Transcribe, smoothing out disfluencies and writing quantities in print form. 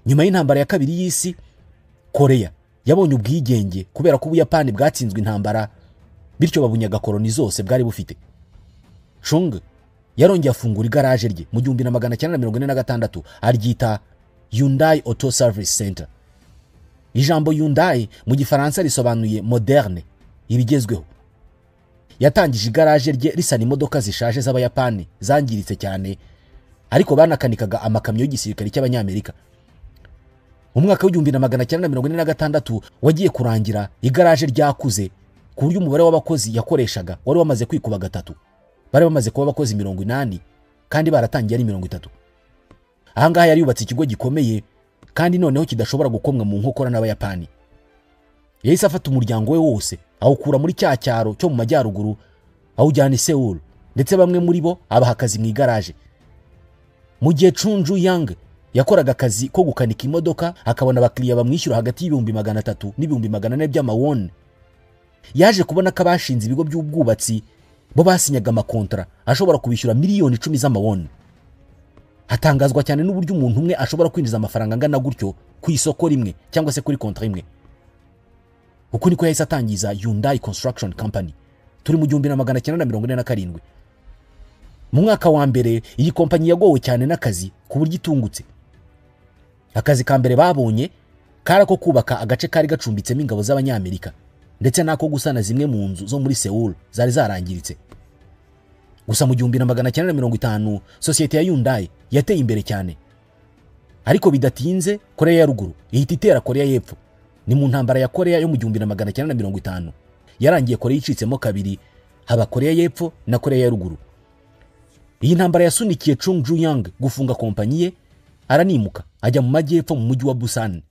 nyuma y'intambara ya kabiri y'isi Korea yabonye ubwigenge kubera ko Ubuyapani bwatsinzwe intambara bityo babunyaga koloni zose bwari bufite. Chung yarongeye afungura igaraje rye mu 1946 aryita Hyundai Auto Service Center. Ijambo Hyundai mu gifaransa risobanuye moderne, ibigezweho. Yatangije igaraje rye risana imodoka zishaje z'Abayapani zangiritse cyane, ariko banakanikaga amakamyo y'igisirikare cy'Abanyamerika. Umwaka w'1946 wagiye kurangira igaraje ryakuze ku buryo umubare w'abakozi yakoreshaga wari wamaze kwikuba 3. Bari bamaze kuba abakozi 80 kandi baratangiye ari 30. Ahangaha yari yubatse ikigo gikomeye kandi noneho kidashobora gukomwa mu nkokora n'Abayapani. Yahise afata umuryango we wose awukura muri cya cyaro cyo mu majyaruguru awujyana i Seoul, ndetse bamwe muri bo abaha akazi mu igaraje. Mu gihe Chung Ju-yang yakoraga akazi ko gukanika imodoka akabona abakiriya bamwishyura hagati y'300 n'400 by'amawon, yaje kubona ko abashinze ibigo by'ubwubatsi bo basinyaga amakontra ashobora kubishyura miliyoni 10 z'amawon. Hatangazwa cyane n'uburyo umuntu umwe ashobora kwinjiza amafaranga angana gutyo ku isoko rimwe cyangwa se kuri kontra imwe. Uko niko yahise atangiza Hyundai Construction Company. Turi mu 1947. Mu mwaka wa mbere iyi kompanyi yagowe cyane n'akazi ku buryo itungutse. Akazi ka mbere babonye kara ko kubaka agace kari gacumbitsemo ingabo z'Abanyamerika ndetse nako gusana zimwe mu nzu zo muri Seoul zari zarangiritse. Gusa mu 1950 sosiyete ya Hyundai yateye imbere cyane. Ariko bidatinze Korea ya ruguru ihita itera Korea y'epfo. Ni mu ntambara ya Korea yo mu 1950 yarangiye Korea icitsemo kabiri, haba Korea y'epfo na Korea ya ruguru. Iyi ntambara yasunikiye Chung Ju-yang gufunga kompanyi ye, aranimuka ajya mu majyepfo mu mujyi wa Busan